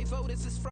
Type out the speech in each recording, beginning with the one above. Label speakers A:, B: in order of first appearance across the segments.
A: grateful this is from.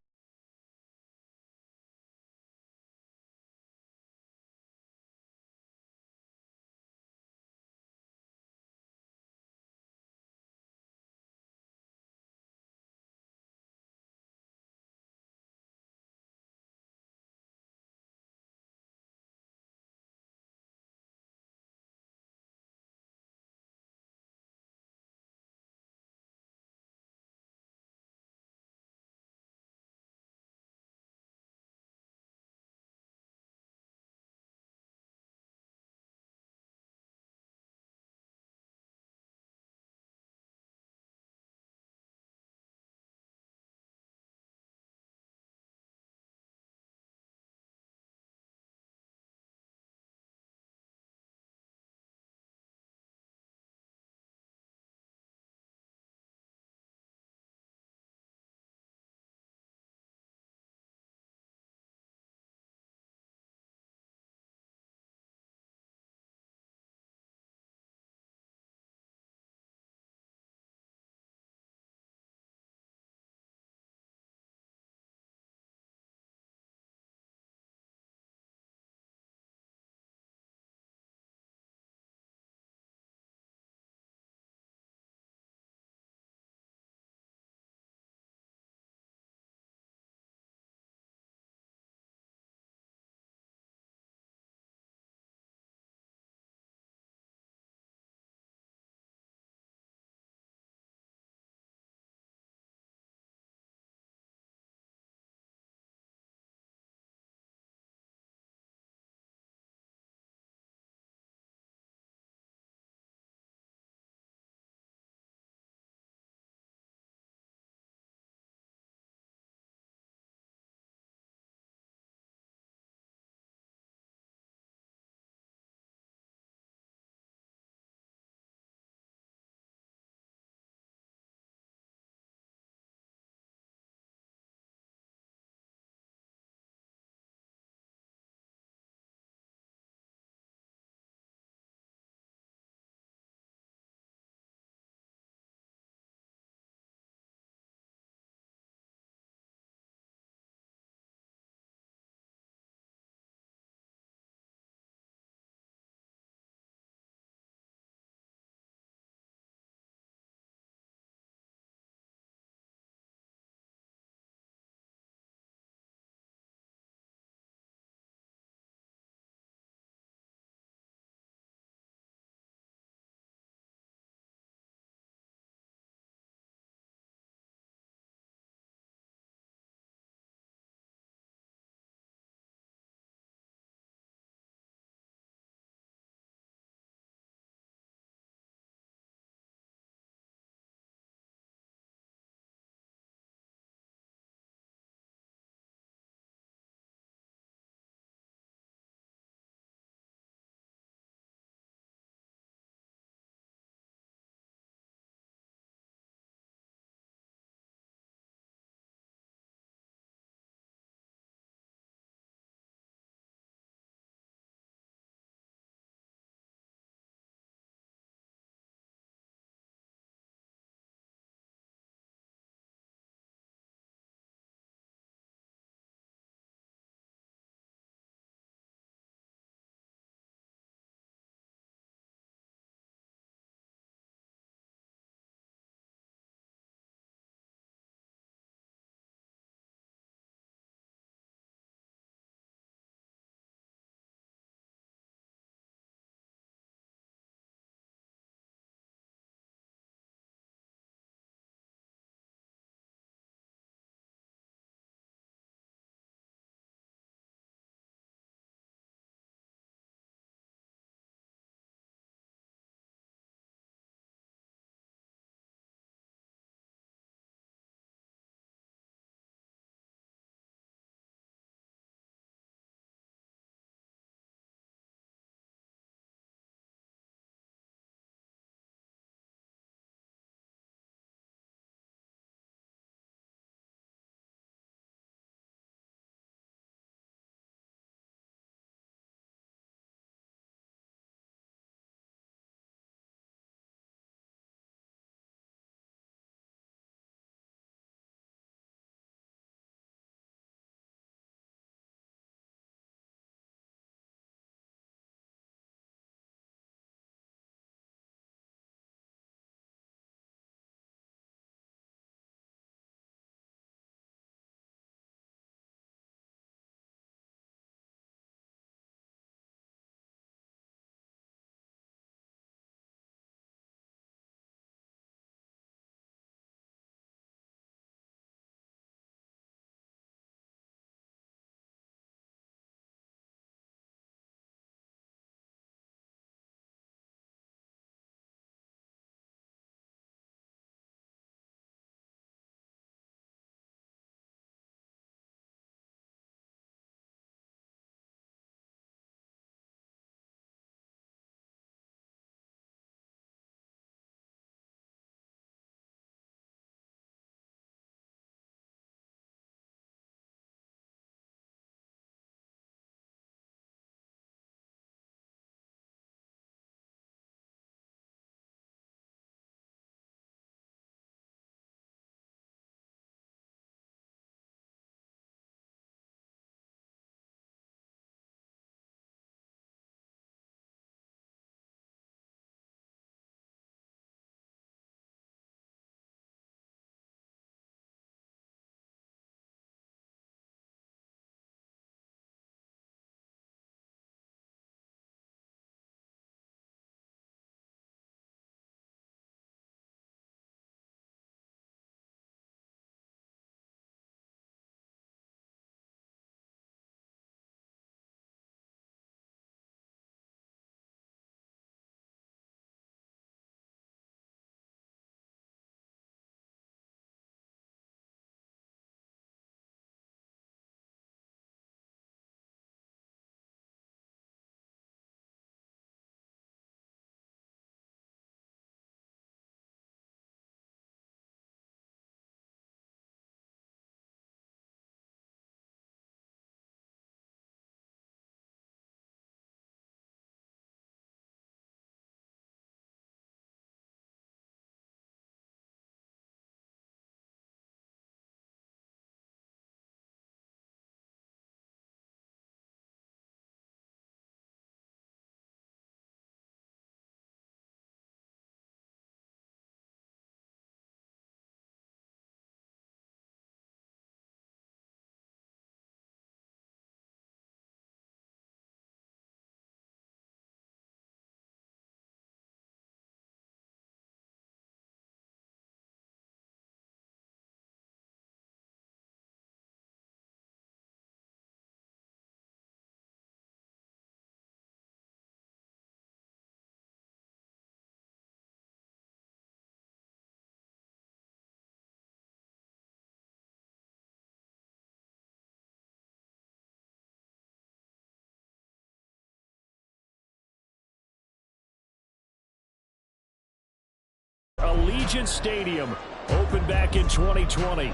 A: Allegiant Stadium, opened back in 2020.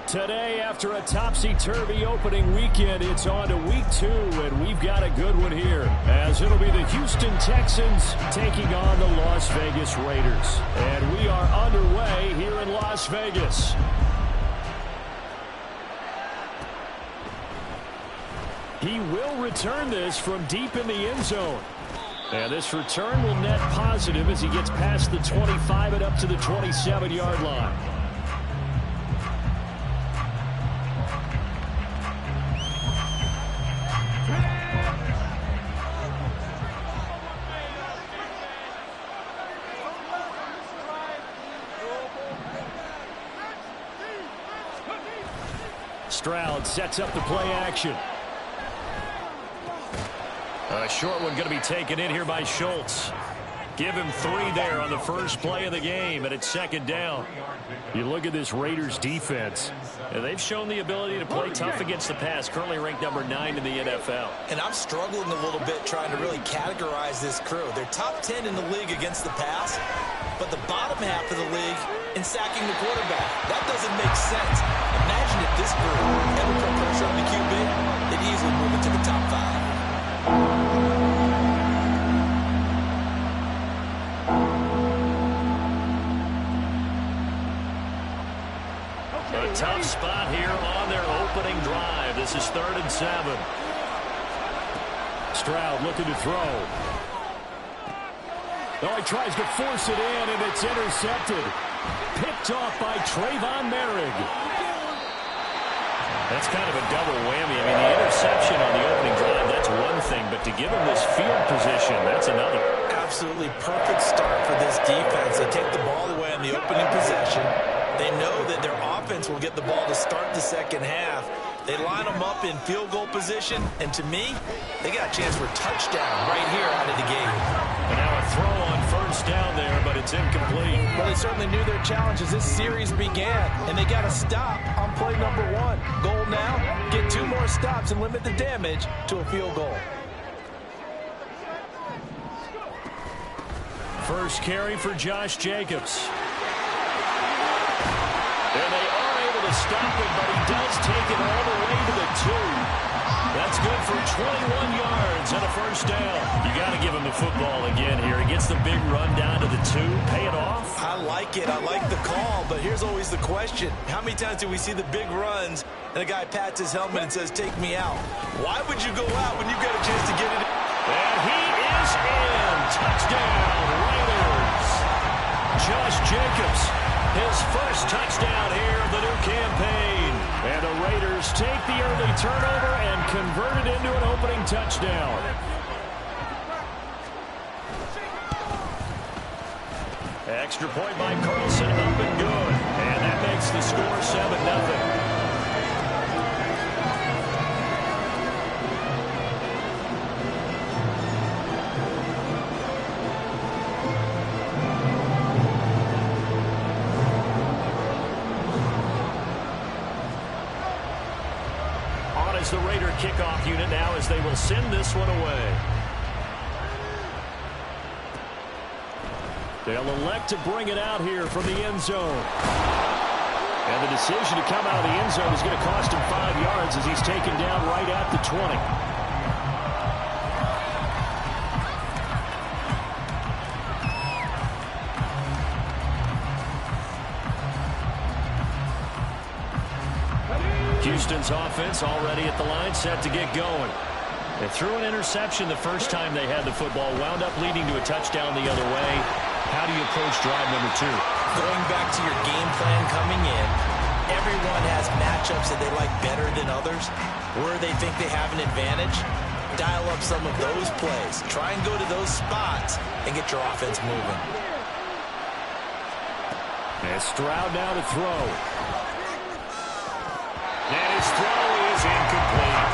A: Today, after a topsy-turvy opening weekend, it's on to week 2, and we've got a good one here, as it'll be the Houston Texans taking on the Las Vegas Raiders. And we are underway here in Las Vegas. He will return this from deep in the end zone. And this return will net positive as he gets past the 25 and up to the 27-yard line. Stroud sets up the play action. A short one going to be taken in here by Schultz. Give him 3 there on the first play of the game, and it's second down. You look at this Raiders defense, and they've shown the ability to play tough against the pass, currently ranked number 9 in the NFL.
B: And I'm struggling a little bit trying to really categorize this crew. They're top 10 in the league against the pass, but the bottom half of the league in sacking the quarterback. That doesn't make sense. Imagine if this group ever put pressure on the QB, they'd easily move into the top 5.
A: A tough spot here on their opening drive. This is 3rd and 7. Stroud looking to throw. Oh, he tries to force it in, and it's intercepted. Picked off by Trayvon Merrick. That's kind of a double whammy. I mean, the interception on the opening drive, that's one thing, but to give him this field position, that's another.
B: Absolutely perfect start for this defense. They take the ball away on the opening possession. They know that their offense will get the ball to start the second half. They line them up in field goal position, and to me, they got a chance for a touchdown right here out of the gate.
A: And now a throw on first down there, but it's incomplete.
C: Well, they certainly knew their challenge as this series began, and they got to stop on play number 1. Goal now, get 2 more stops and limit the damage to a field goal.
A: First carry for Josh Jacobs. And they are able to stop him, but he does take it all the way to the 2. That's good for 21 yards and a first down. You got to give him the football again here. He gets the big run down to the 2. Pay it off.
B: I like it. I like the call, but here's always the question. How many times do we see the big runs and a guy pats his helmet and says, take me out? Why would you go out when you've got a chance to get it in?
A: And he is in. Touchdown, Raiders. Josh Jacobs, his first touchdown here of the new campaign. And the Raiders take the early turnover and convert it into an opening touchdown. Extra point by Carlson, up and good. And that makes the score 7-0. The Raider kickoff unit now as they will send this one away. They'll elect to bring it out here from the end zone. And the decision to come out of the end zone is going to cost him 5 yards as he's taken down right at the 20. Houston's offense already at the line, set to get going. They threw an interception the first time they had the football, wound up leading to a touchdown the other way. How do you approach drive number 2?
B: Going back to your game plan coming in, everyone has matchups that they like better than others, where they think they have an advantage. Dial up some of those plays. Try and go to those spots and get your offense moving.
A: And Stroud now to throw. And his throw is incomplete.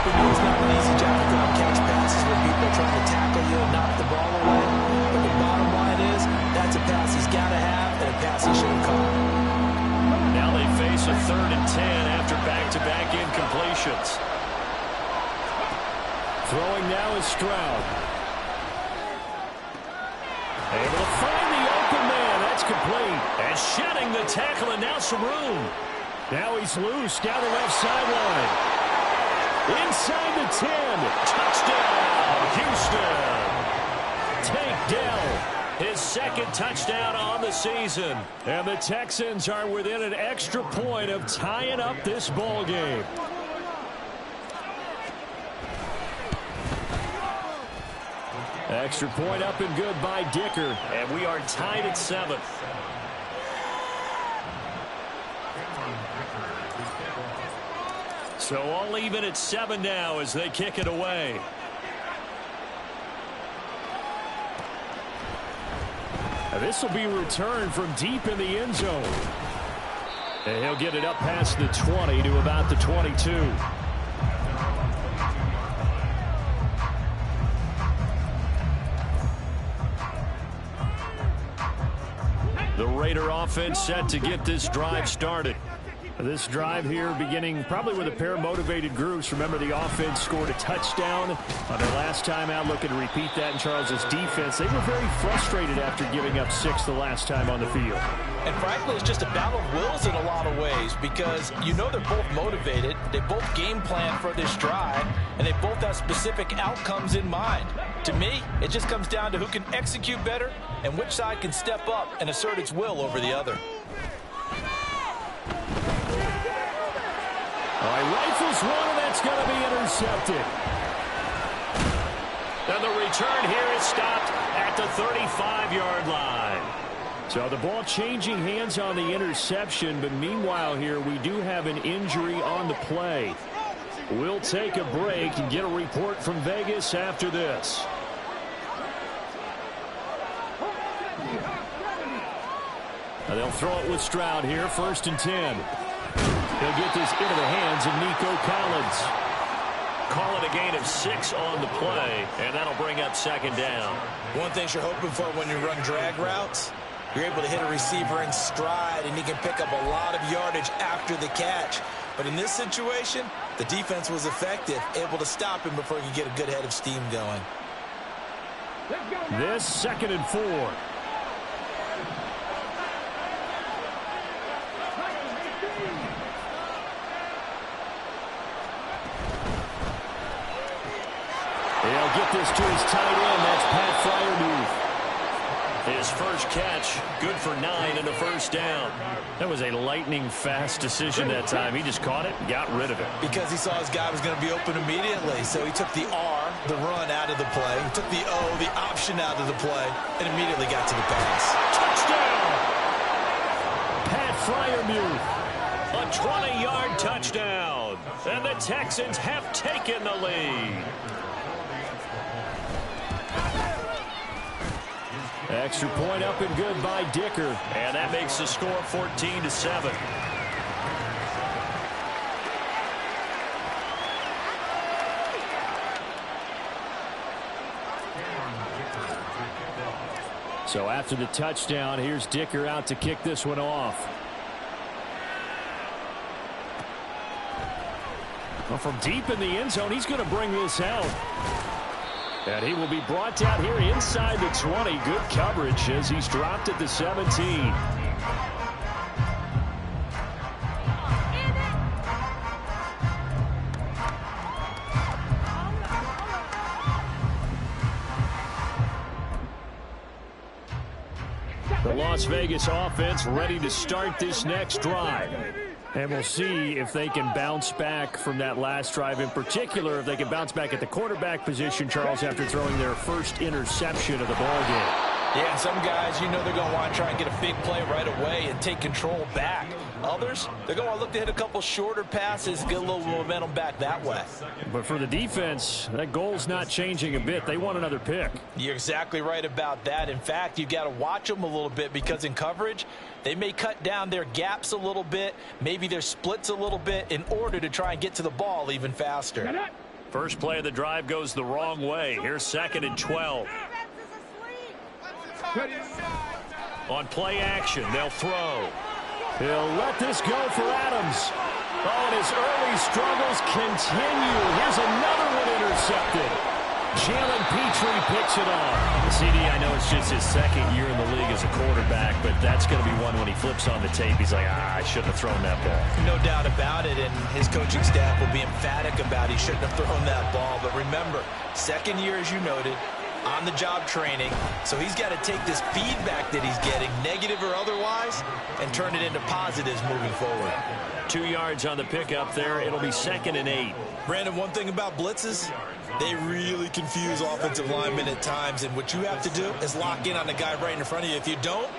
C: We know it's not an easy job to go and catch passes when people are trying to tackle you and knock the ball away. But the bottom line is, that's a pass he's got to have and a pass he should have caught.
A: Now they face a 3rd and 10 after back-to-back incompletions. Throwing now is Stroud. Able to find the open man. That's complete. And shedding the tackle, and now some room. Now he's loose down the left sideline. Inside the 10. Touchdown, Houston. Tank Dell, his second touchdown on the season. And the Texans are within an extra point of tying up this ball game. Extra point up and good by Dicker. And we are tied at 7. So all even at 7 now as they kick it away. This will be returned from deep in the end zone. And he'll get it up past the 20 to about the 22. The Raider offense set to get this drive started. This drive here beginning probably with a pair of motivated groups. Remember, the offense scored a touchdown on their last time out. Looking to repeat that in Charles's defense. They were very frustrated after giving up 6 the last time on the field.
B: And frankly, it's just a battle of wills in a lot of ways because you know they're both motivated. They both game plan for this drive, and they both have specific outcomes in mind. To me, it just comes down to who can execute better and which side can step up and assert its will over the other.
A: All right, rifles one, and that's going to be intercepted. And the return here is stopped at the 35-yard line. So the ball changing hands on the interception, but meanwhile here we do have an injury on the play. We'll take a break and get a report from Vegas after this. Now they'll throw it with Stroud here, 1st and 10. He'll get this into the hands of Nico Collins. Call it a gain of 6 on the play, and that'll bring up 2nd down.
B: One thing you're hoping for when you run drag routes, you're able to hit a receiver in stride, and he can pick up a lot of yardage after the catch. But in this situation, the defense was effective, able to stop him before he could get a good head of steam going.
A: This 2nd and 4. He'll get this to his tight end. That's Pat Freiermuth. His first catch, good for 9 and a 1st down. That was a lightning-fast decision that time. He just caught it and got rid of it.
B: Because he saw his guy was going to be open immediately. So he took the R, the run, out of the play. He took the O, the option, out of the play, and immediately got to the pass.
A: Touchdown! Pat Freiermuth. A 20-yard touchdown. And the Texans have taken the lead. Extra point up and good by Dicker. And that makes the score 14-7. So after the touchdown, here's Dicker out to kick this one off. Well, from deep in the end zone, he's going to bring this out. And he will be brought down here inside the 20. Good coverage as he's dropped at the 17. The Las Vegas offense ready to start this next drive. And we'll see if they can bounce back from that last drive. In particular, if they can bounce back at the quarterback position, Charles, after throwing their first interception of the ballgame.
B: Yeah, some guys, you know they're going to want to try and get a big play right away and take control back. Others, they're going to look to hit a couple shorter passes, get a little momentum back that way.
A: But for the defense, that goal's not changing a bit. They want another pick.
B: You're exactly right about that. In fact, you've got to watch them a little bit because in coverage, they may cut down their gaps a little bit, maybe their splits a little bit in order to try and get to the ball even faster.
A: First play of the drive goes the wrong way. Here's 2nd and 12. On play action, they'll throw. He'll let this go for Adams. Oh, and his early struggles continue. Here's another one intercepted. Jalen Petrie picks it off.
D: CD, I know it's just his second year in the league as a quarterback, but that's going to be one when he flips on the tape. He's like, I shouldn't have thrown that ball.
B: No doubt about it, and his coaching staff will be emphatic about he shouldn't have thrown that ball. But remember, second year, as you noted, on-the-job training, so he's got to take this feedback that he's getting, negative or otherwise, and turn it into positives moving forward.
A: 2 yards on the pickup there. It'll be 2nd and 8.
B: Brandon, one thing about blitzes, they really confuse offensive linemen at times, and what you have to do is lock in on the guy right in front of you. If you don't,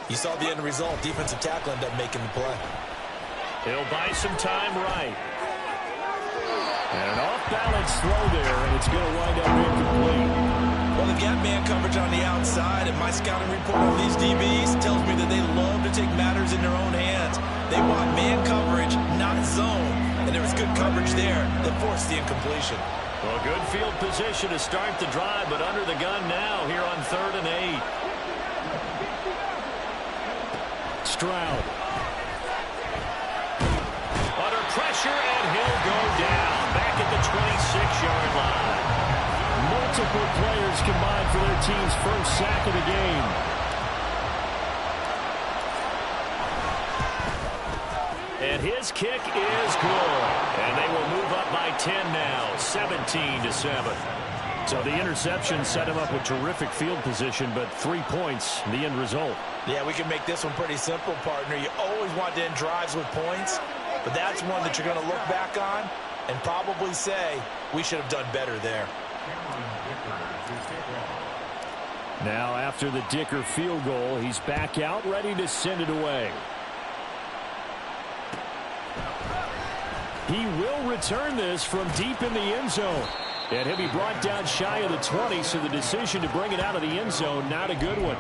B: you saw the end result. Defensive tackle end up making the play.
A: He'll buy some time right. And an off-balance throw there, and it's going to wind up incomplete.
B: Well, they've got man coverage on the outside, and my scouting report on these DBs tells me that they love to take matters in their own hands. They want man coverage, not zone. And there was good coverage there that forced the incompletion.
A: Well, good field position to start the drive, but under the gun now here on 3rd and 8. Stroud. Under pressure, and he'll go down. Back at the 26-yard line. Multiple players combined for their team's first sack of the game. And his kick is good. And they will move up by 10 now, 17-7. So the interception set him up with terrific field position, but 3 points, the end result.
B: Yeah, we can make this one pretty simple, partner. You always want to end drives with points, but that's one that you're going to look back on and probably say, we should have done better there.
A: Now after the Dicker field goal, he's back out, ready to send it away. He will return this from deep in the end zone. And he'll be brought down shy of the 20, so the decision to bring it out of the end zone, not a good one.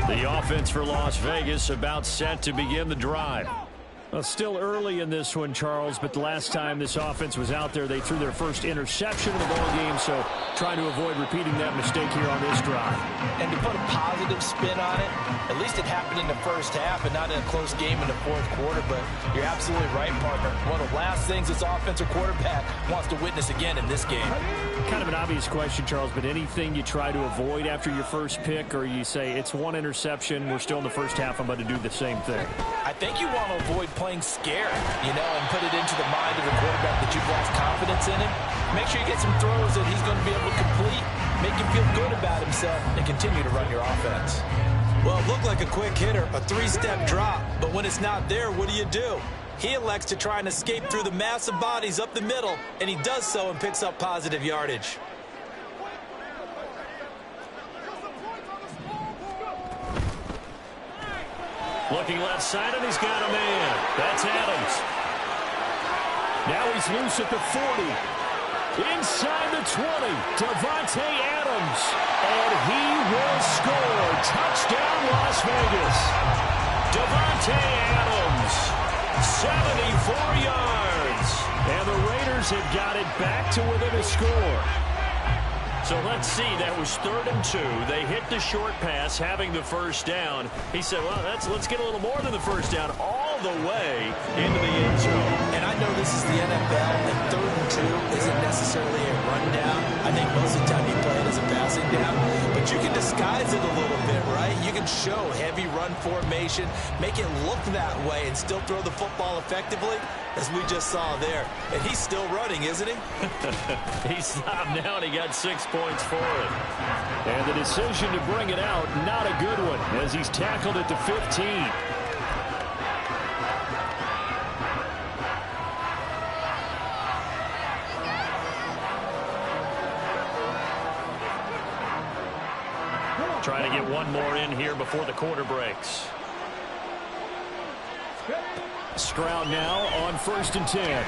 A: The offense for Las Vegas about set to begin the drive. Well, still early in this one, Charles, but the last time this offense was out there, they threw their first interception of the ball game, so trying to avoid repeating that mistake here on this drive.
B: And to put a positive spin on it, at least it happened in the first half and not in a close game in the fourth quarter, but you're absolutely right, partner. One of the last things this offensive quarterback wants to witness again in this game.
A: Kind of an obvious question, Charles, but anything you try to avoid after your first pick, or you say it's one interception, we're still in the first half, I'm about to do the same thing?
B: I think you want to avoid playing scared, and put it into the mind of the quarterback that you've lost confidence in him. Make sure you get some throws that he's going to be able to complete, make him feel good about himself, and continue to run your offense. Well, it looked like a quick hitter, a three-step drop, but when it's not there, what do? He elects to try and escape through the massive bodies up the middle, and he does so and picks up positive yardage.
A: Looking left side, and he's got a man. That's Adams. Now he's loose at the 40. Inside the 20, Davante Adams. And he will score. Touchdown, Las Vegas. Davante Adams, 74 yards. And the Raiders have got it back to within a score. So let's see, that was 3rd and 2. They hit the short pass, having the first down. He said, well, let's get a little more than the first down, all the way into the end zone.
B: And I know this is the NFL, and 3rd and 2 isn't necessarily a rundown. I think most of the time you play it as a passing down. But you can disguise it a little bit, right? You can show heavy run formation, make it look that way, and still throw the football effectively, as we just saw there. And he's still running, isn't he?
A: He stopped now, and he got 6 points for it. And the decision to bring it out, not a good one, as he's tackled at the 15. Trying to get one more in here before the quarter breaks. Stroud now on 1st and 10.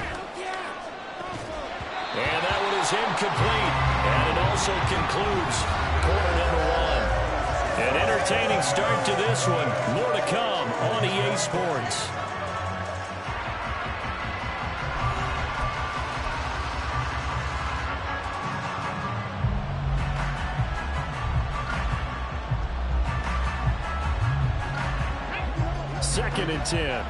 A: And that one is incomplete. And it also concludes quarter number 1. An entertaining start to this one. More to come on EA Sports. 2nd and 10.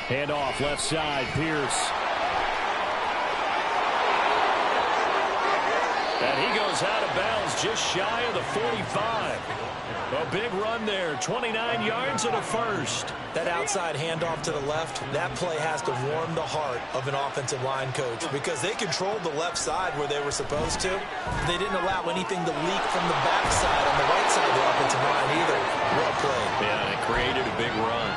A: Hand off left side, Pierce. And he goes out of bounds just shy of the 45. A big run there, 29 yards and a first.
B: That outside handoff to the left, that play has to warm the heart of an offensive line coach because they controlled the left side where they were supposed to. They didn't allow anything to leak from the backside on the right side of the offensive line either. Well played.
D: Yeah, and it created a big run.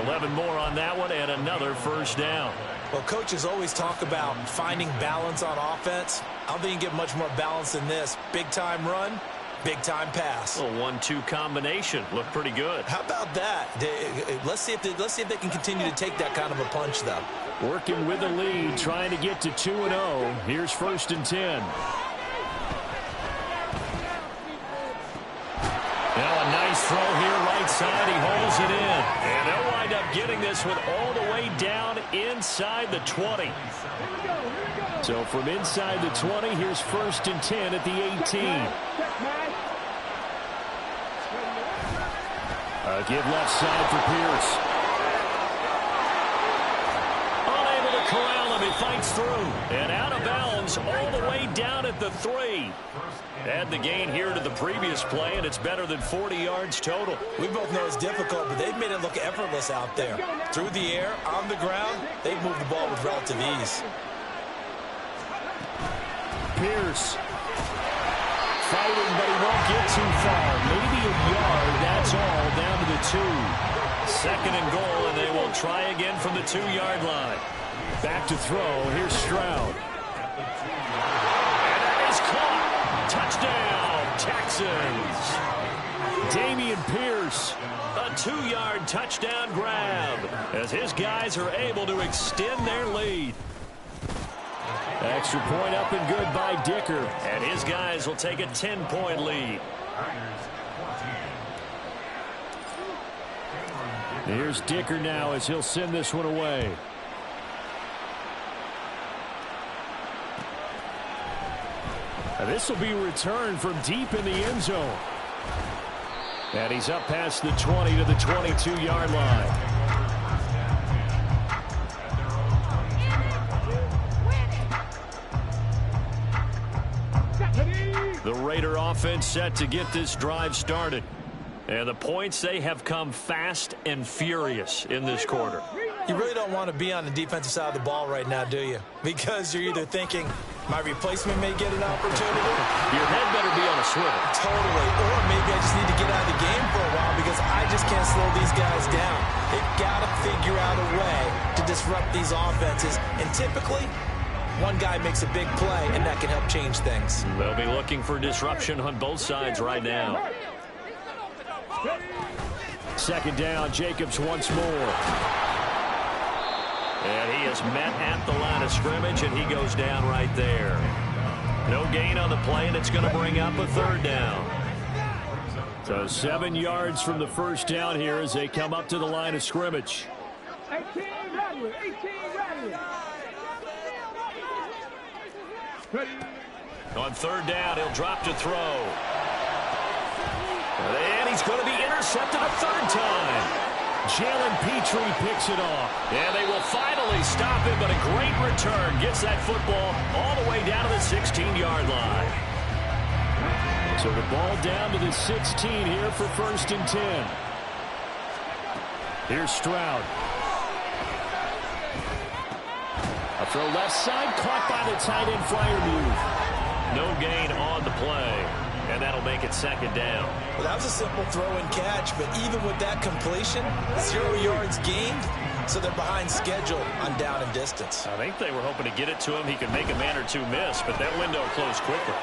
A: 11 more on that one and another first down.
B: Well, coaches always talk about finding balance on offense. I don't think you can get much more balance than this. Big-time run, big-time pass.
D: A 1-2 combination. Looked pretty good.
B: How about that? Let's see if they can continue to take that kind of a punch, though.
A: Working with the lead, trying to get to 2-0. Here's 1st and 10. Now a nice throw here, right side. He holds it in. And they'll wind up getting this one all the way down inside the 20. So from inside the 20, here's 1st and 10 at the 18. Give left side for Pierce. Unable to corral him. He fights through. And out of bounds all the way down at the 3. Add the gain here to the previous play, and it's better than 40 yards total.
B: We both know it's difficult, but they've made it look effortless out there. Through the air, on the ground, they've moved the ball with relative ease.
A: Pierce. Fighting, but he won't get too far. Maybe a yard, that's all, down to the 2. 2nd and goal, and they will try again from the 2-yard line. Back to throw. Here's Stroud. And that is caught. Touchdown, Texans. Dameon Pierce. A 2-yard touchdown grab as his guys are able to extend their lead. Extra point up and good by Dicker. And his guys will take a 10-point lead. Here's Dicker now as he'll send this one away. And this will be returned from deep in the end zone. And he's up past the 20 to the 22-yard line. The Raider offense set to get this drive started. And the points, they have come fast and furious in this quarter.
B: You really don't want to be on the defensive side of the ball right now, do you? Because you're either thinking, my replacement may get an opportunity.
A: Your head better be on a swivel.
B: Totally. Or maybe I just need to get out of the game for a while because I just can't slow these guys down. They've got to figure out a way to disrupt these offenses. And typically, one guy makes a big play, and that can help change things.
A: They'll be looking for disruption on both sides right now. 2nd down, Jacobs once more. And he is met at the line of scrimmage, and he goes down right there. No gain on the play, and it's going to bring up a 3rd down. So 7 yards from the first down here as they come up to the line of scrimmage.
E: 18
A: On 3rd down, he'll drop to throw. And he's going to be intercepted a 3rd time. Jalen Petrie picks it off. And they will finally stop him, but a great return gets that football all the way down to the 16-yard line. So the ball down to the 16 here for 1st and 10. Here's Stroud. A throw left side, caught by the tight end flyer move. No gain on the play. And that'll make it 2nd down.
B: Well, that was a simple throw and catch, but even with that completion, 0 yards gained, so they're behind schedule on down and distance.
A: I think they were hoping to get it to him. He could make a man or two miss, but that window closed quickly.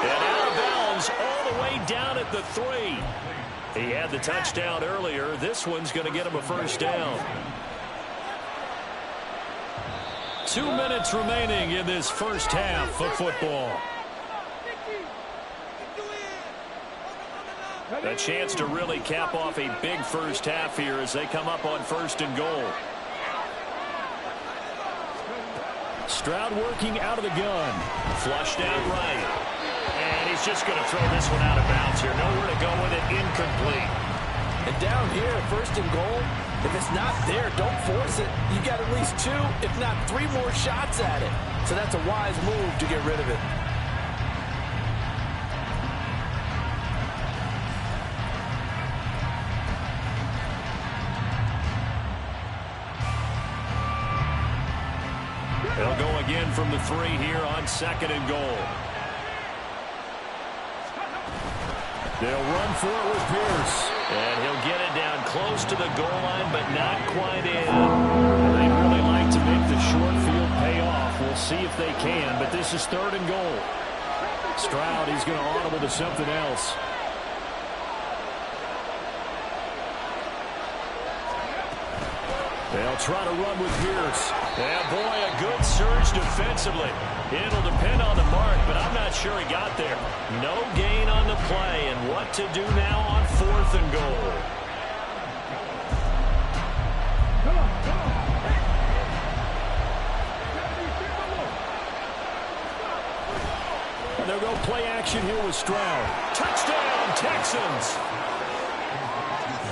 A: And out of bounds all the way down at the 3. He had the touchdown earlier. This one's going to get him a 1st down. 2 minutes remaining in this first half of football. A chance to really cap off a big first half here as they come up on 1st and goal. Stroud working out of the gun. Flushed out right.
D: And he's just going to throw this one out of bounds here. Nowhere to go with it. Incomplete.
C: And down here, first and goal, if it's not there, don't force it. You got at least 2, if not 3 more shots at it. So that's a wise move to get rid of it.
A: They'll go again from the 3 here on second and goal. They'll run for it with Pierce.
D: And he'll get it down close to the goal line, but not quite in.
A: They'd really like to make the short field pay off. We'll see if they can, but this is third and goal. Stroud, he's going to audible to something else. They'll try to run with Pierce.
D: Yeah, boy, a good surge defensively. It'll depend on the mark, but I'm not sure he got there. No gain on the play, and what to do now on fourth and goal.
A: And they'll go play action here with Stroud.
D: Touchdown, Texans.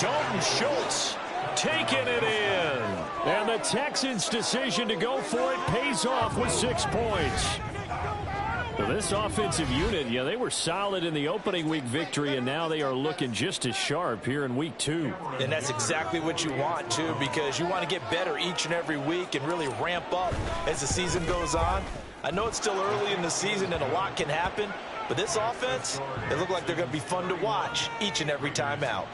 D: Dalton Schultz taking it in.
A: And the Texans' decision to go for it pays off with 6 points. Well, this offensive unit, yeah, they were solid in the opening week victory, and now they are looking just as sharp here in week 2.
B: And that's exactly what you want, too, because you want to get better each and every week and really ramp up as the season goes on. I know it's still early in the season and a lot can happen, but this offense, they look like they're going to be fun to watch each and every time out.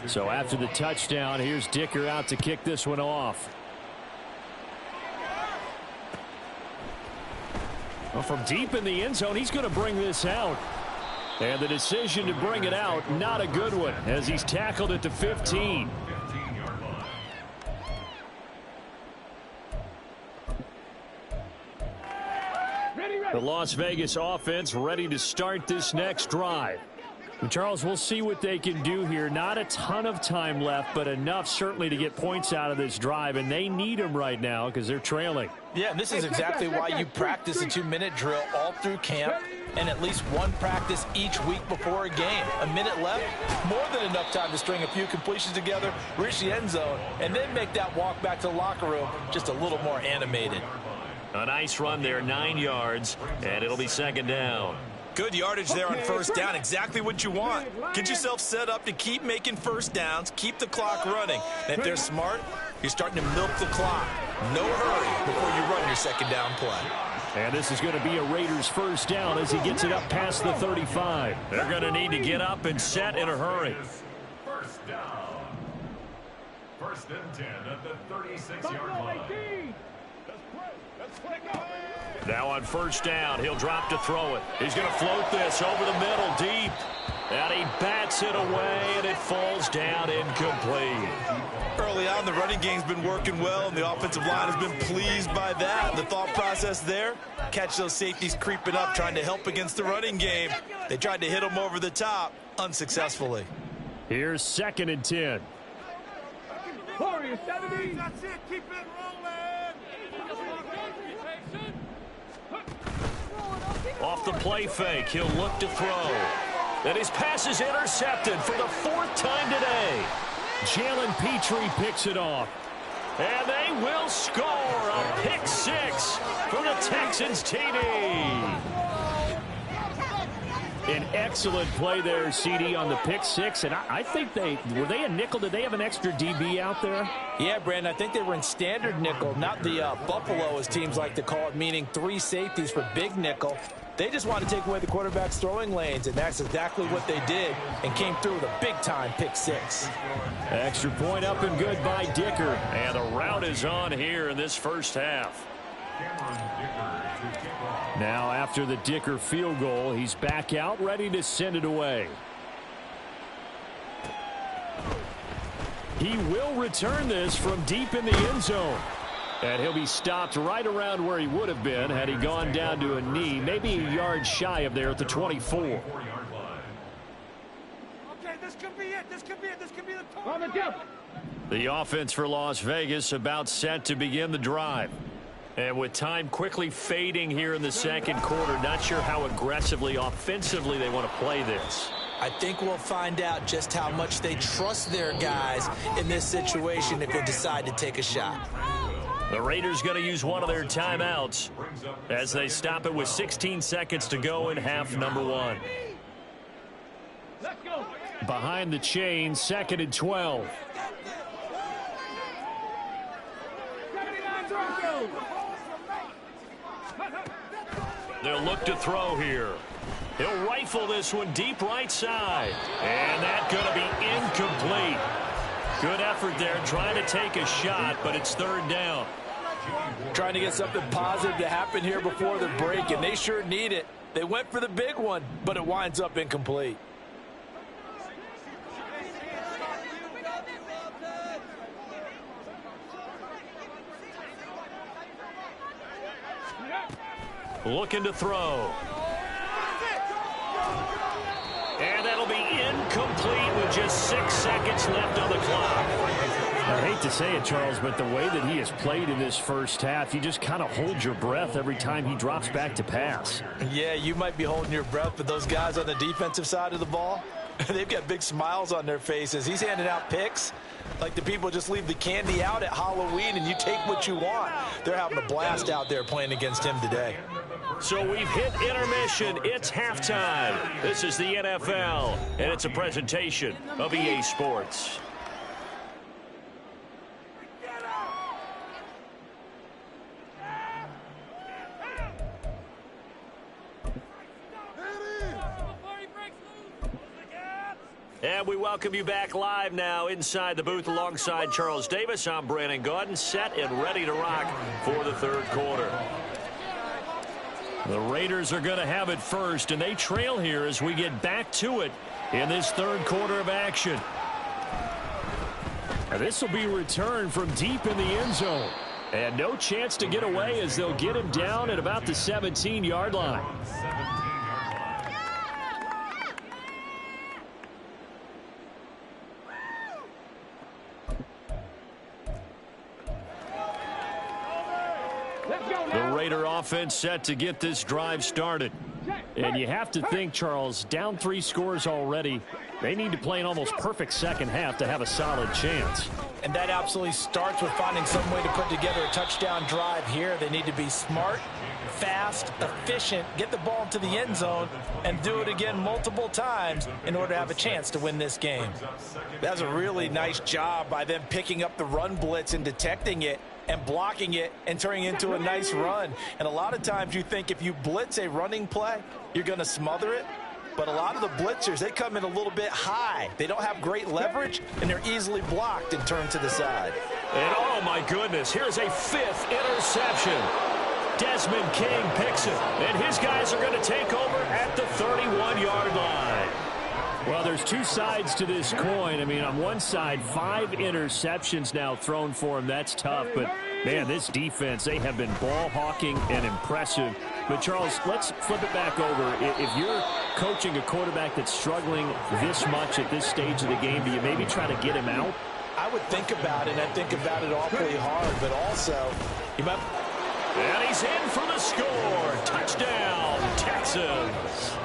A: So after the touchdown, here's Dicker out to kick this one off. Well, from deep in the end zone, he's going to bring this out. And the decision to bring it out, not a good one, as he's tackled at the 15. The Las Vegas offense ready to start this next drive. And Charles, we'll see what they can do here. Not a ton of time left, but enough certainly to get points out of this drive, and they need them right now because they're trailing.
B: Yeah, and this is exactly why you practice a 2-minute drill all through camp and at least one practice each week before a game. A minute left, more than enough time to string a few completions together, reach the end zone, and then make that walk back to the locker room just a little more animated.
D: A nice run there, 9 yards, and it'll be second down.
B: Good yardage there on first down. Exactly what you want. Get yourself set up to keep making first downs, keep the clock running. And if they're smart, you're starting to milk the clock. No hurry before you run your second down play.
A: And this is going to be a Raiders first down as he gets it up past the 35.
D: They're going to need to get up and set in a hurry.
E: First down. First and 10 at the 36-yard line.
D: Now on first down, he'll drop to throw it. He's going to float this over the middle deep. And he bats it away, and it falls down incomplete.
B: Early on, the running game's been working well, and the offensive line has been pleased by that. The thought process there, catch those safeties creeping up, trying to help against the running game. They tried to hit them over the top, unsuccessfully.
A: Here's second and 10.
E: That's it. Keep it rolling.
D: Off the play fake, he'll look to throw. And his pass is intercepted for the 4th time today.
A: Jalen Petrie picks it off.
D: And they will score a pick 6 for the Texans TD.
A: An excellent play there, CD, on the pick 6. And I think were they a nickel? Did they have an extra DB out there?
C: Yeah, Brandon, I think they were in standard nickel, not the Buffalo, as teams like to call it, meaning 3 safeties for big nickel. They just want to take away the quarterback's throwing lanes, and that's exactly what they did and came through with a big-time pick 6.
A: Extra point up and good by Dicker.
D: And the route is on here in this first half.
A: Now after the Dicker field goal, he's back out ready to send it away. He will return this from deep in the end zone. And he'll be stopped right around where he would have been had he gone down to a knee, maybe a yard shy of there at the 24.
E: Okay, this could be it. This could be it. This could be the target.
A: The offense for Las Vegas about set to begin the drive. And with time quickly fading here in the second quarter, not sure how aggressively, offensively they want to play this.
C: I think we'll find out just how much they trust their guys in this situation if they decide to take a shot.
A: The Raiders going to use one of their timeouts as they stop it with 16 seconds to go in half number 1. Behind the chain, 2nd and 12. They'll look to throw here. He'll rifle this one deep right side. And that's going to be incomplete. Good effort there trying to take a shot, but it's 3rd down.
C: Trying to get something positive to happen here before the break, and they sure need it. They went for the big one, but it winds up incomplete.
A: Looking to throw. And that'll be incomplete with just 6 seconds left on the clock. I hate to say it, Charles, but the way that he has played in this first half, you just kind of hold your breath every time he drops back to pass.
C: Yeah, you might be holding your breath, but those guys on the defensive side of the ball, they've got big smiles on their faces. He's handing out picks like the people just leave the candy out at Halloween and you take what you want. They're having a blast out there playing against him today.
A: So we've hit intermission. It's halftime. This is the NFL, and it's a presentation of EA Sports. And we welcome you back live now inside the booth alongside Charles Davis. I'm Brandon Gaudin, set and ready to rock for the 3rd quarter. The Raiders are going to have it first, and they trail here as we get back to it in this 3rd quarter of action. And this will be returned from deep in the end zone. And no chance to get away as they'll get him down at about the 17-yard line. The Raider offense set to get this drive started. And you have to think, Charles, down 3 scores already. They need to play an almost perfect second half to have a solid chance.
C: And that absolutely starts with finding some way to put together a touchdown drive here. They need to be smart, fast, efficient, get the ball into the end zone, and do it again multiple times in order to have a chance to win this game. That's a really nice job by them picking up the run blitz and detecting it and blocking it and turning it into a nice run. And a lot of times you think if you blitz a running play, you're going to smother it. But a lot of the blitzers, they come in a little bit high. They don't have great leverage, and they're easily blocked and turned to the side.
A: And oh, my goodness, here's a 5th interception. Desmond King picks it, and his guys are going to take over at the 31-yard line. Well, there's 2 sides to this coin. I mean, on one side, 5 interceptions now thrown for him. That's tough. But, man, this defense, they have been ball hawking and impressive. But, Charles, let's flip it back over. If you're coaching a quarterback that's struggling this much at this stage of the game, do you maybe try to get him out?
C: I would think about it. I think about it awfully hard. But also, you might...
A: And he's in for the score. Touchdown, Texans.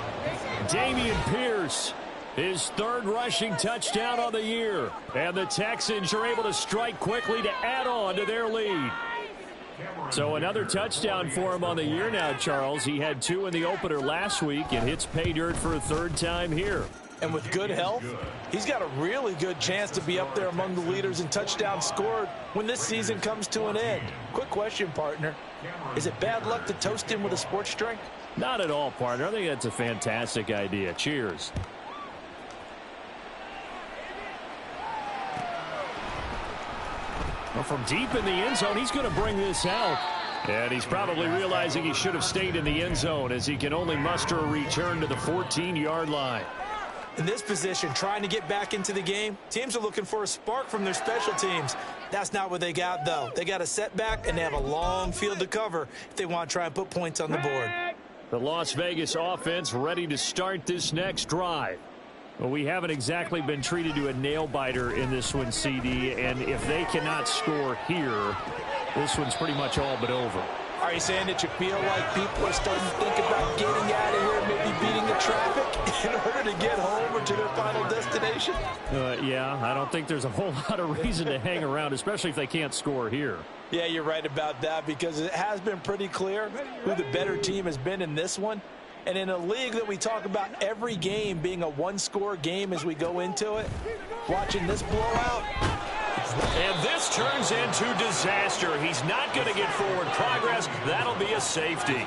A: Dameon Pierce. His 3rd rushing touchdown on the year. And the Texans are able to strike quickly to add on to their lead. So another touchdown for him on the year now, Charles. He had 2 in the opener last week and hits pay dirt for a 3rd time here.
C: And with good health, he's got a really good chance to be up there among the leaders in touchdowns scored when this season comes to an end. Quick question, partner. Is it bad luck to toast him with a sports drink?
A: Not at all, partner. I think that's a fantastic idea. Cheers. Well, from deep in the end zone, he's going to bring this out. And he's probably realizing he should have stayed in the end zone as he can only muster a return to the 14-yard line.
C: In this position, trying to get back into the game, teams are looking for a spark from their special teams. That's not what they got, though. They got a setback, and they have a long field to cover if they want to try and put points on the board.
A: The Las Vegas offense ready to start this next drive. Well, we haven't exactly been treated to a nail-biter in this one, CD, and if they cannot score here, this one's pretty much all but over.
C: Are you saying that you feel like people are starting to think about getting out of here, maybe beating the traffic in order to get home or to their final destination?
A: Yeah, I don't think there's a whole lot of reason to hang around, especially if they can't score here.
C: Yeah, you're right about that, because it has been pretty clear who the better team has been in this one. And in a league that we talk about every game being a one-score game as we go into it, watching this blowout.
D: And this turns into disaster. He's not going to get forward progress. That'll be a safety.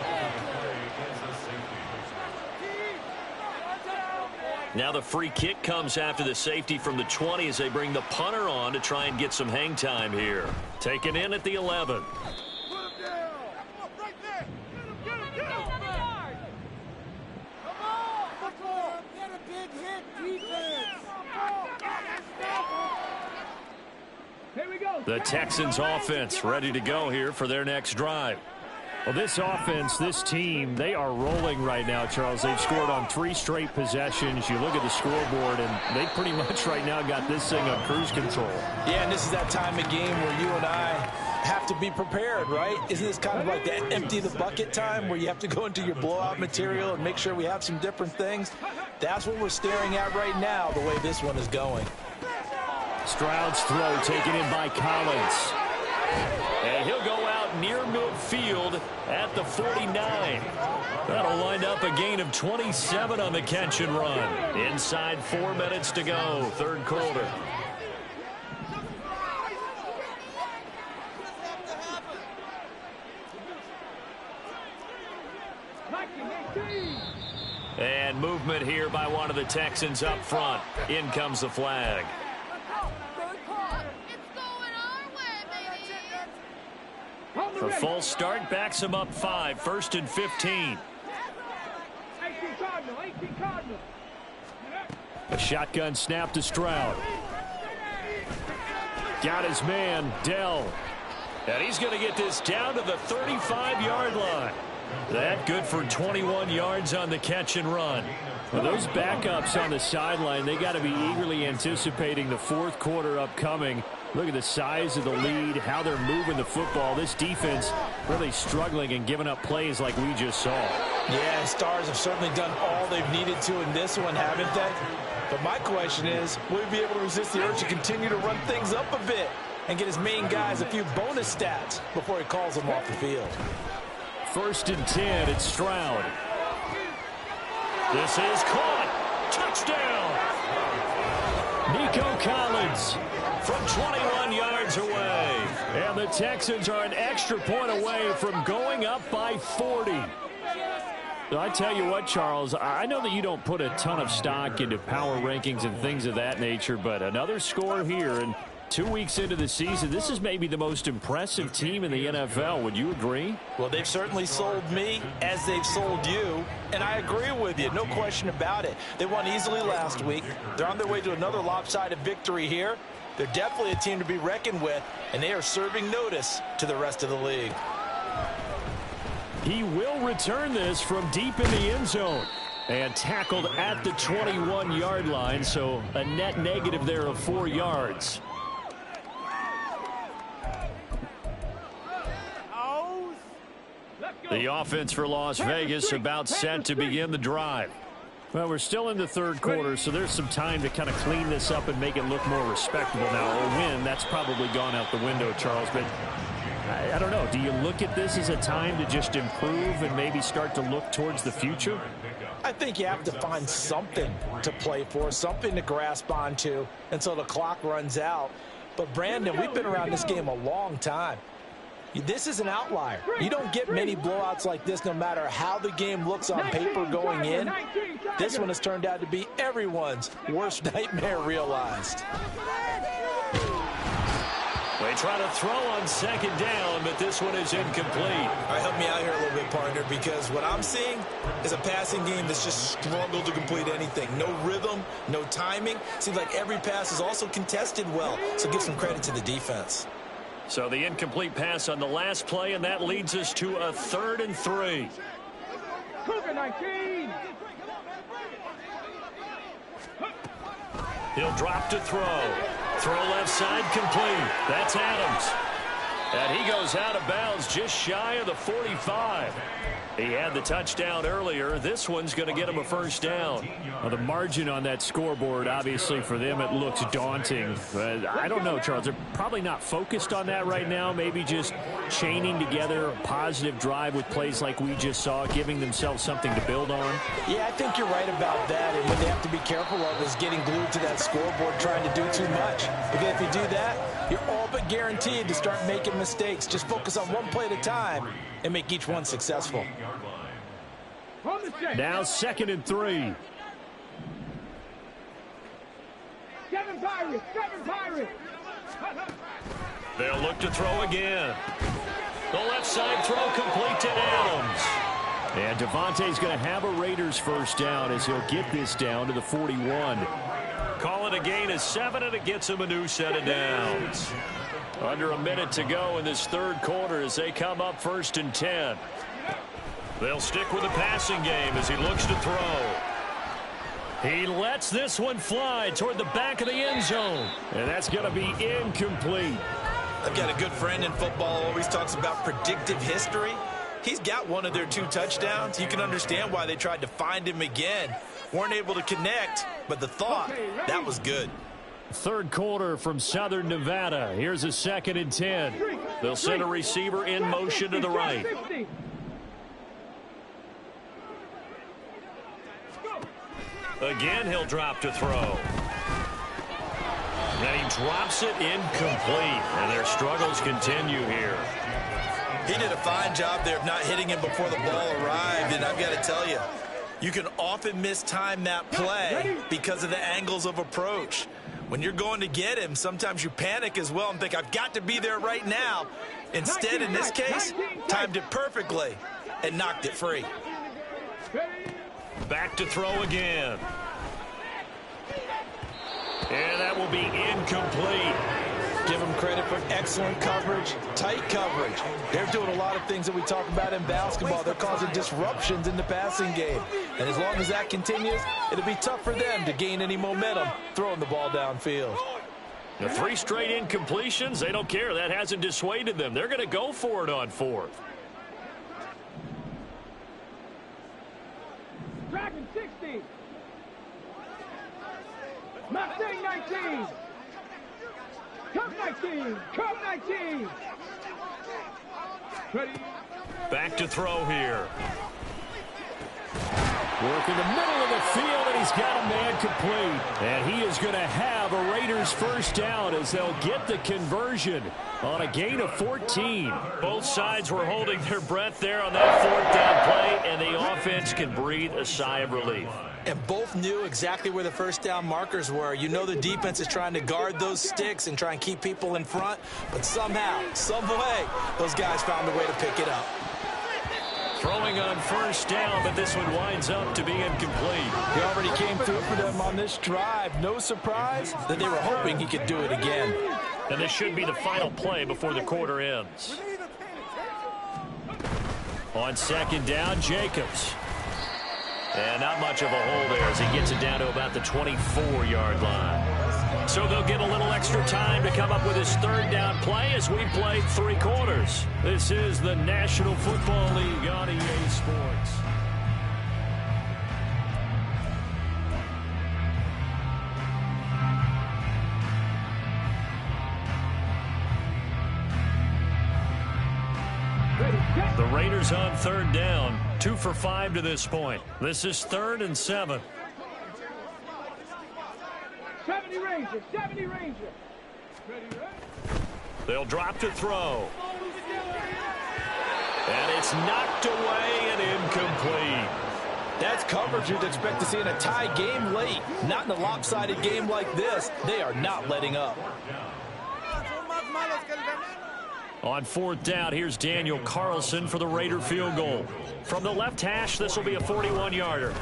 D: Now the free kick comes after the safety from the 20 as they bring the punter on to try and get some hang time here. Taken in at the 11. The Texans offense ready to go here for their next drive.
A: Well, this offense, this team, they are rolling right now, Charles. They've scored on 3 straight possessions. You look at the scoreboard, and they pretty much right now got this thing on cruise control.
C: Yeah, and this is that time of game where you and I have to be prepared, right? Isn't this kind of like that empty the bucket time where you have to go into your blowout material and make sure we have some different things? That's what we're staring at right now, the way this one is going.
A: Stroud's throw taken in by Collins.
D: And he'll go out near midfield at the 49. That'll wind up a gain of 27 on the catch and run. Inside 4 minutes to go, third quarter. And movement here by one of the Texans up front. In comes the flag. The false start backs him up 5, 1st and 15.
A: A shotgun snap to Stroud. Got his man, Dell.
D: And he's going to get this down to the 35-yard line. That good for 21 yards on the catch and run.
A: Well, those backups on the sideline, they got to be eagerly anticipating the fourth quarter upcoming. Look at the size of the lead, how they're moving the football. This defense really struggling and giving up plays like we just saw.
C: Yeah, Stars have certainly done all they've needed to in this one, haven't they? But my question is, will he be able to resist the urge to continue to run things up a bit and get his main guys a few bonus stats before he calls them off the field?
A: 1st and 10, it's Stroud.
D: This is caught. Touchdown.
A: Nico Collins
D: from 21 yards away.
A: And the Texans are an extra point away from going up by 40. So I tell you what, Charles, I know that you don't put a ton of stock into power rankings and things of that nature, but another score here, and 2 weeks into the season, this is maybe the most impressive team in the NFL. Would you agree?
C: Well, they've certainly sold me as they've sold you, and I agree with you. No question about it. They won easily last week. They're on their way to another lopsided victory here. They're definitely a team to be reckoned with, and they are serving notice to the rest of the league.
A: He will return this from deep in the end zone and tackled at the 21-yard line, so a net negative there of 4 yards.
D: The offense for Las Vegas about set to begin the drive.
A: Well, we're still in the third quarter, so there's some time to kind of clean this up and make it look more respectable. Now, a win, that's probably gone out the window, Charles, but I don't know. Do you look at this as a time to just improve and maybe start to look towards the future?
C: I think you have to find something to play for, something to grasp onto until the clock runs out. But, Brandon, we've been around this game a long time. This is an outlier. You don't get many blowouts like this no matter how the game looks on paper going in. This one has turned out to be everyone's worst nightmare realized.
D: They try to throw on second down, but this one is incomplete.
B: All right, help me out here a little bit, partner, because what I'm seeing is a passing game that's just struggled to complete anything. No rhythm, no timing. Seems like every pass is also contested well, so give some credit to the defense.
D: So the incomplete pass on the last play, and that leads us to a 3rd and 3.
F: Cougar 19.
D: He'll drop to throw. Throw left side complete. That's Adams. And he goes out of bounds just shy of the 45. He had the touchdown earlier. This one's going to get him a first down.
A: Well, the margin on that scoreboard, obviously for them, it looks daunting. But I don't know, Charles. They're probably not focused on that right now. Maybe just chaining together a positive drive with plays like we just saw, giving themselves something to build on.
C: Yeah, I think you're right about that. And what they have to be careful of is getting glued to that scoreboard trying to do too much. Because if you do that, you're all but guaranteed to start making mistakes. Just focus on one play at a time and make each one successful.
A: Now 2nd and 3.
F: 7 Pirates, 7 Pirates.
D: They'll look to throw again. The left side throw complete to Adams.
A: And Devontae's going to have a Raiders first down as he'll get this down to the 41.
D: Call it a gain of 7, and it gets him a new set of downs. Under a minute to go in this third quarter as they come up 1st and 10. They'll stick with the passing game as he looks to throw. He lets this one fly toward the back of the end zone.
A: And that's going to be incomplete.
B: I've got a good friend in football, always talks about predictive history. He's got one of their 2 touchdowns. You can understand why they tried to find him again. Weren't able to connect, but the thought, that was good.
A: Third quarter from Southern Nevada. Here's a 2nd and 10.
D: They'll send a receiver in motion to the right. Again, he'll drop to throw. Then he drops it incomplete, and their struggles continue here.
B: He did a fine job there of not hitting him before the ball arrived, and I've got to tell you, you can often mistime that play because of the angles of approach. When you're going to get him, sometimes you panic as well and think, I've got to be there right now. Instead, in this case, timed it perfectly and knocked it free.
D: Back to throw again. And that will be incomplete.
C: Give them credit for excellent coverage, tight coverage. They're doing a lot of things that we talk about in basketball. They're causing disruptions in the passing game. And as long as that continues, it'll be tough for them to gain any momentum throwing the ball downfield.
D: The 3 straight incompletions, they don't care. That hasn't dissuaded them. They're going to go for it on 4th.
F: Dragon 60. Mustang 19. Cub 19. Cub 19. Ready.
D: Back to throw here.
A: Work in the middle of the field, and he's got a man complete. And he is going to have a Raiders first down as they'll get the conversion on a gain of 14.
D: Both sides were holding their breath there on that 4th down play, and the offense can breathe a sigh of relief.
C: And both knew exactly where the first down markers were. You know the defense is trying to guard those sticks and try and keep people in front, but somehow, some way, those guys found a way to pick it up.
D: Throwing on first down, but this one winds up to be incomplete.
C: He already came through for them on this drive. No surprise that they were hoping he could do it again.
D: And this should be the final play before the quarter ends. On 2nd down, Jacobs. And not much of a hole there as he gets it down to about the 24-yard line. So they'll get a little extra time to come up with his 3rd down play as we played 3 quarters. This is the National Football League on EA Sports. The Raiders on 3rd down, 2 for 5 to this point. This is 3rd and 7.
F: 70 Ranger, 70 Ranger.
D: They'll drop to throw. And it's knocked away and incomplete.
C: That's coverage you'd expect to see in a tie game late. Not in a lopsided game like this. They are not letting up.
D: On 4th down, here's Daniel Carlson for the Raider field goal. From the left hash, this will be a 41-yarder.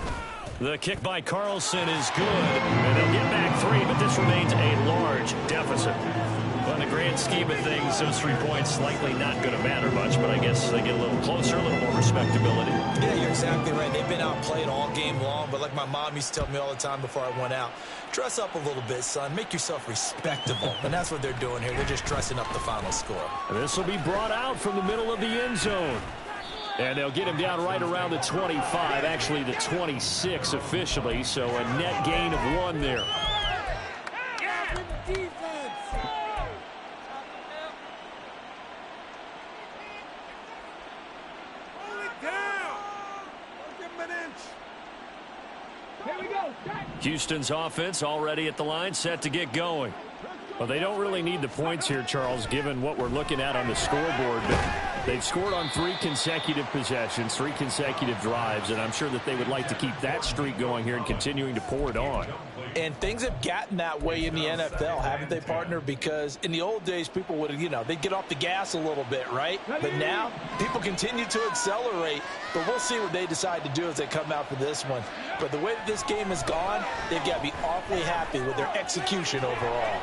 D: The kick by Carlson is good, and they'll get back 3, but this remains a large deficit.
A: But
D: the grand scheme of things, those 3 points likely not going to matter much, but I guess they get a little closer, a little more respectability.
B: Yeah, you're exactly right. They've been outplayed all game long, but like my mom used to tell me all the time before I went out, dress up a little bit, son. Make yourself respectable. And that's what they're doing here. They're just dressing up the final score.
A: And this will be brought out from the middle of the end zone. And they'll get him down right around the 25, actually the 26 officially, so a net gain of 1 there. Houston's offense already at the line, set to get going. Well, they don't really need the points here, Charles, given what we're looking at on the scoreboard. But they've scored on 3 consecutive possessions, 3 consecutive drives, and I'm sure that they would like to keep that streak going here and continuing to pour it on.
C: And things have gotten that way in the NFL, haven't they, partner? Because in the old days, people would, they'd get off the gas a little bit, right? But now, people continue to accelerate. But we'll see what they decide to do as they come out for this one. But the way that this game has gone, they've got to be awfully happy with their execution overall.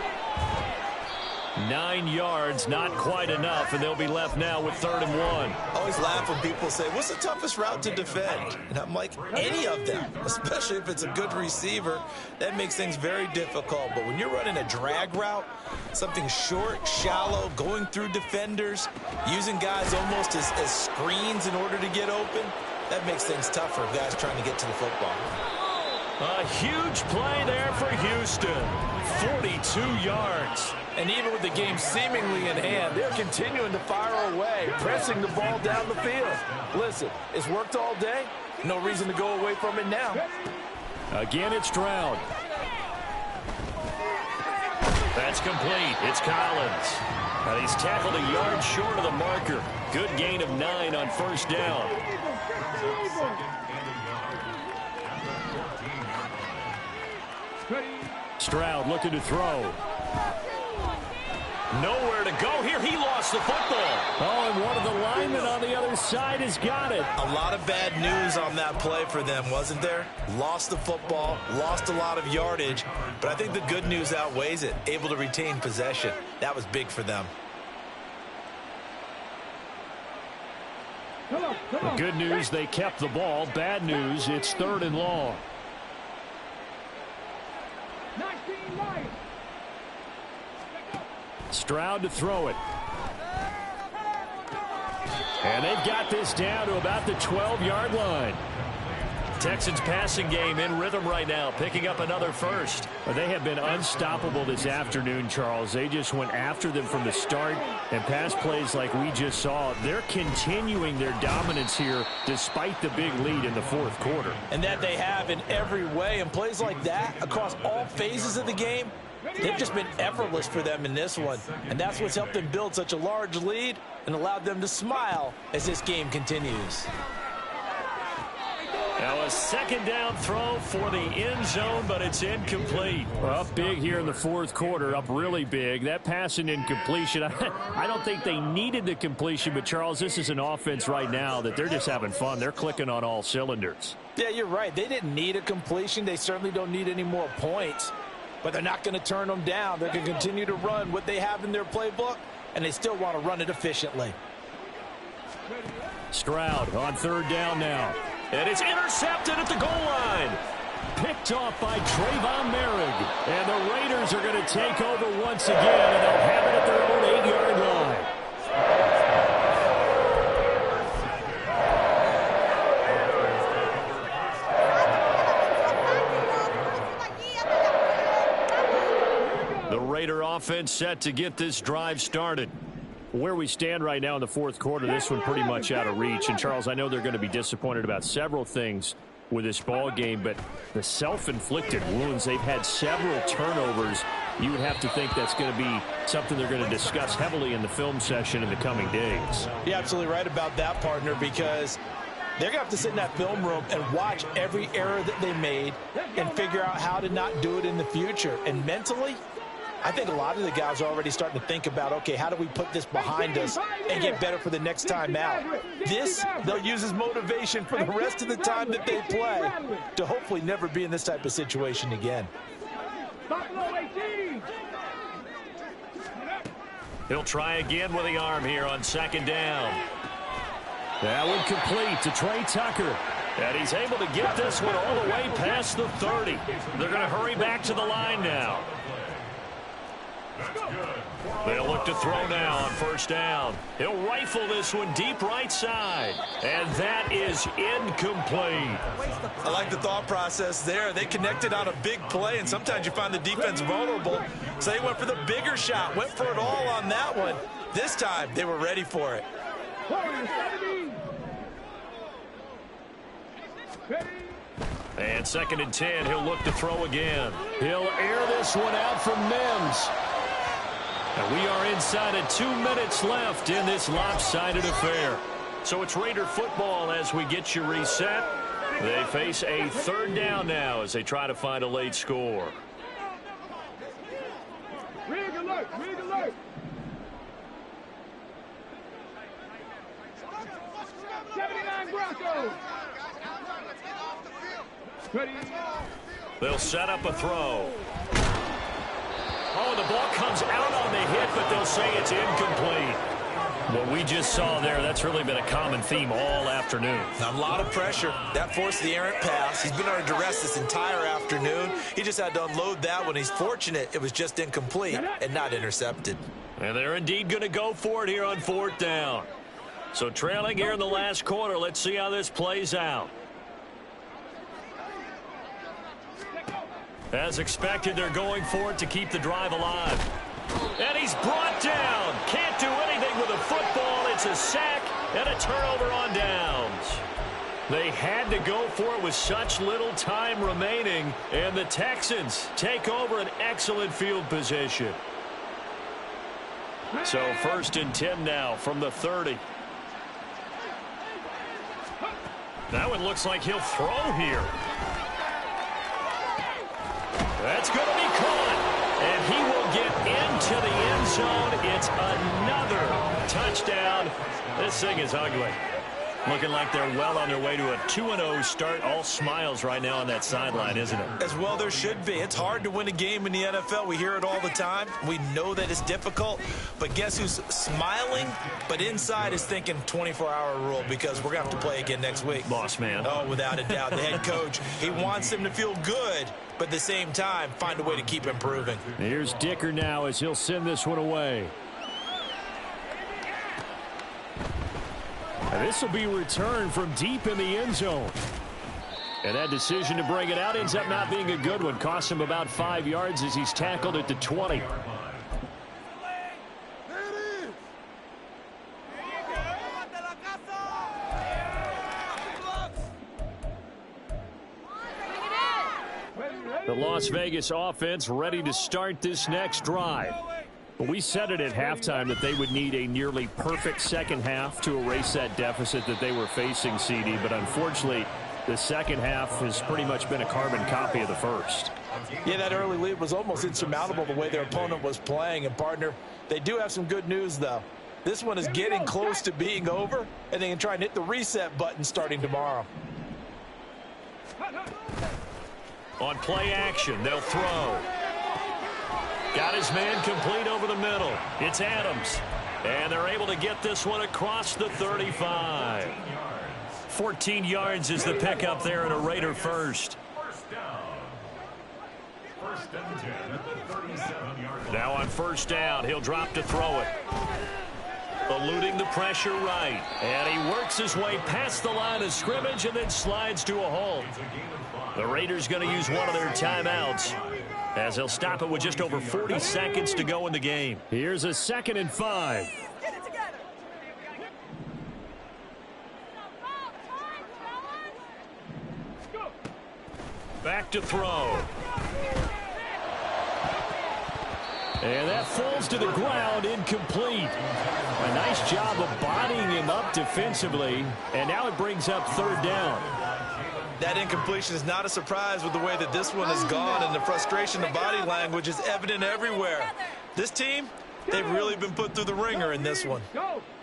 A: 9 yards, not quite enough, and they'll be left now with 3rd and 1.
B: I always laugh when people say, what's the toughest route to defend? And I'm like, any of them, especially if it's a good receiver. That makes things very difficult. But when you're running a drag route, something short, shallow, going through defenders, using guys almost as screens in order to get open, that makes things tougher if guys trying to get to the football.
A: A huge play there for Houston. 42 yards.
C: And even with the game seemingly in hand, they're continuing to fire away, pressing the ball down the field. Listen, it's worked all day. No reason to go away from it now.
A: Again, it's Stroud. That's complete. It's Collins. And he's tackled a yard short of the marker. Good gain of 9 on 1st down. Stroud looking to throw. Nowhere to go here. He lost the football. Oh, and one of the linemen on the other side has got it.
B: A lot of bad news on that play for them, wasn't there? Lost the football, lost a lot of yardage, but I think the good news outweighs it. Able to retain possession. That was big for them.
A: The good news, they kept the ball. Bad news, it's 3rd and long. Stroud to throw it. And they've got this down to about the 12-yard line. Texans passing game in rhythm right now, picking up another first. They have been unstoppable this afternoon, Charles. They just went after them from the start, and pass plays like we just saw, they're continuing their dominance here despite the big lead in the 4th quarter.
C: And that they have in every way, and plays like that across all phases of the game, they've just been effortless for them in this one. And that's what's helped them build such a large lead and allowed them to smile as this game continues.
A: Now a 2nd down throw for the end zone, but it's incomplete. Well, up big here in the 4th quarter, up really big. That pass and incompletion, I don't think they needed the completion, but Charles, this is an offense right now that they're just having fun. They're clicking on all cylinders.
C: Yeah, you're right. They didn't need a completion. They certainly don't need any more points, but they're not going to turn them down. They're going to continue to run what they have in their playbook, and they still want to run it efficiently.
A: Stroud on 3rd down now. And it's intercepted at the goal line. Picked off by Trayvon Merrick. And the Raiders are going to take over once again, and they'll have it at their own 8-yard line. The Raider offense set to get this drive started. Where we stand right now in the 4th quarter, this one pretty much out of reach. And, Charles, I know they're going to be disappointed about several things with this ball game, but the self-inflicted wounds, they've had several turnovers. You would have to think that's going to be something they're going to discuss heavily in the film session in the coming days.
C: You're absolutely right about that, partner, because they're going to have to sit in that film room and watch every error that they made and figure out how to not do it in the future. And mentally, I think a lot of the guys are already starting to think about, okay, how do we put this behind us and get better for the next time out? This, they'll use as motivation for the rest of the time that they play to hopefully never be in this type of situation again.
D: He'll try again with the arm here on second down.
A: That one complete to Trey Tucker.
D: And he's able to get this one all the way past the 30. They're going to hurry back to the line now. They'll look to throw now on first down. He'll rifle this one deep right side. And that is incomplete.
C: I like the thought process there. They connected on a big play, and sometimes you find the defense vulnerable. So they went for the bigger shot, went for it all on that one. This time, they were ready for it.
D: And 2nd and 10, he'll look to throw again. He'll air this one out from Mims. And we are inside of 2 minutes left in this lopsided affair. So it's Raider football as we get you reset. They face a 3rd down now as they try to find a late score.
F: Rig alert, rig alert. Broncos. Ready.
D: They'll set up a throw. Oh, the ball comes out on the hit, but they'll say it's incomplete. What we just saw there, that's really been a common theme all afternoon.
C: A lot of pressure. That forced the errant pass. He's been under duress this entire afternoon. He just had to unload that one. He's fortunate it was just incomplete and not intercepted.
D: And they're indeed going to go for it here on 4th down. So trailing here in the last quarter. Let's see how this plays out. As expected, they're going for it to keep the drive alive. And he's brought down. Can't do anything with a football. It's a sack and a turnover on downs. They had to go for it with such little time remaining. And the Texans take over an excellent field position. So 1st and 10 now from the 30. That one looks like he'll throw here. That's going to be caught. And he will get into the end zone. It's another touchdown. This thing is ugly. Looking like they're well on their way to a 2-0 start. All smiles right now on that sideline, isn't it?
C: As well there should be. It's hard to win a game in the NFL. We hear it all the time. We know that it's difficult. But guess who's smiling? But inside is thinking 24-hour rule because we're going to have to play again next week.
D: Boss man.
C: Oh, without a doubt. The head coach, he wants him to feel good, but at the same time, find a way to keep improving.
A: Here's Dicker now as he'll send this one away. And this will be returned from deep in the end zone. And that decision to bring it out ends up not being a good one. Cost him about 5 yards as he's tackled at the 20. The Las Vegas offense ready to start this next drive. But we said it at halftime that they would need a nearly perfect second half to erase that deficit that they were facing, CD. But unfortunately, the second half has pretty much been a carbon copy of the first.
C: Yeah, that early lead was almost insurmountable the way their opponent was playing. And, partner, they do have some good news, though. This one is getting close to being over, and they can try and hit the reset button starting tomorrow.
D: On play action, they'll throw. Got his man complete over the middle. It's Adams. And they're able to get this one across the 35. 14 yards is the pickup there and a Raider first. Now on 1st down, he'll drop to throw it. Eluding the pressure right. And he works his way past the line of scrimmage and then slides to a halt. The Raiders going to use one of their timeouts as they'll stop it with just over 40 seconds to go in the game.
A: Here's a 2nd and 5.
D: Back to throw. And that falls to the ground, incomplete. A nice job of bodying him up defensively. And now it brings up 3rd down.
C: That incompletion is not a surprise with the way that this one has gone, and the frustration, the body language is evident everywhere. This team, they've really been put through the ringer in this one.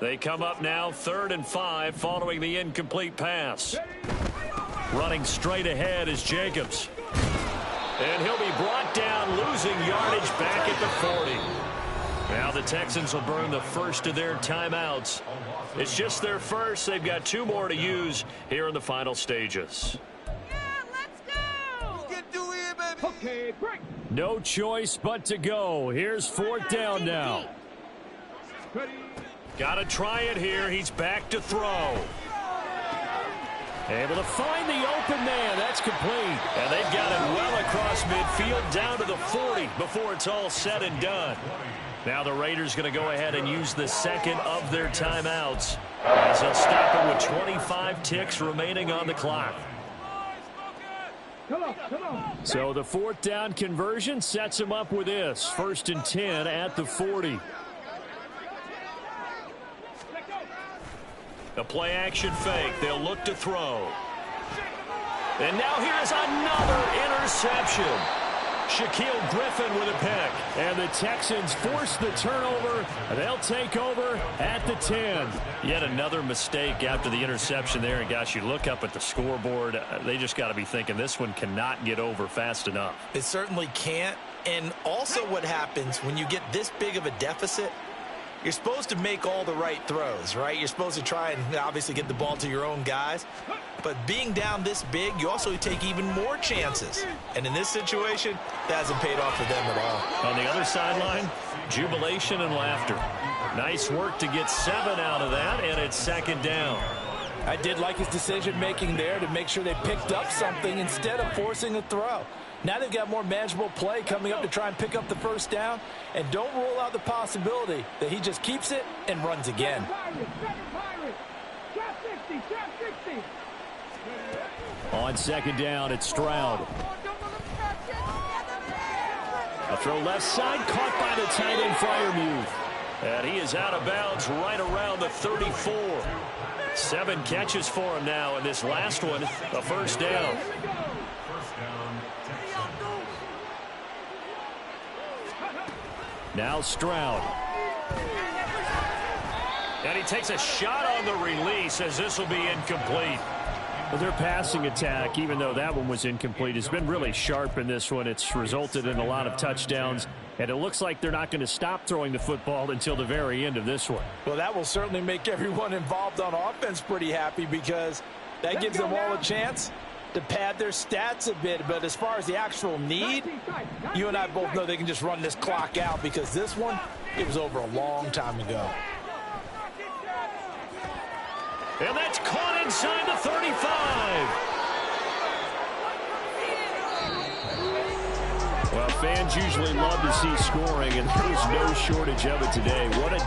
D: They come up now 3rd and 5 following the incomplete pass. Running straight ahead is Jacobs. And he'll be brought down, losing yardage back at the 40. Now the Texans will burn the first of their timeouts. It's just their first. They've got 2 more to use here in the final stages.
F: Okay, break.
A: No choice but to go. Here's 4th down now.
F: Ready.
A: Got to try it here. He's back to throw. Able to find the open man. That's complete. And they've got it well across midfield down to the 40 before it's all said and done. Now the Raiders going to go ahead and use the second of their timeouts as they'll stop it with 25 ticks remaining on the clock.
F: Come on.
A: So the 4th down conversion sets him up with this. 1st and 10 at the 40. A play action fake. They'll look to throw. And now here's another interception. Shaquille Griffin with a pick. And the Texans force the turnover. They'll take over at the 10. Yet another mistake after the interception there. And gosh, you look up at the scoreboard. They just got to be thinking this one cannot get over fast enough.
B: It certainly can't. And also what happens when you get this big of a deficit, you're supposed to make all the right throws, right? You're supposed to try and obviously get the ball to your own guys. But being down this big, you also take even more chances. And in this situation, that hasn't paid off for them at all.
A: On the other sideline, jubilation and laughter. Nice work to get 7 out of that, and it's 2nd down.
C: I did like his decision-making there to make sure they picked up something instead of forcing a throw. Now they've got more manageable play coming up to try and pick up the 1st down. And don't rule out the possibility that he just keeps it and runs again.
A: On 2nd down, it's Stroud. A throw left side, caught by the tight end Freiermuth. And he is out of bounds right around the 34. 7 catches for him now, and this last one, a 1st down. Now Stroud. And he takes a shot on the release as this will be incomplete. Well, their passing attack, even though that one was incomplete, has been really sharp in this one. It's resulted in a lot of touchdowns, and it looks like they're not going to stop throwing the football until the very end of this one.
C: Well, that will certainly make everyone involved on offense pretty happy because that gives them all a chance to pad their stats a bit. But as far as the actual need, you and I both know they can just run this clock out because this one, it was over a long time ago.
A: And that's caught inside the 35. Well, fans usually love to see scoring, and there's no shortage of it today. What a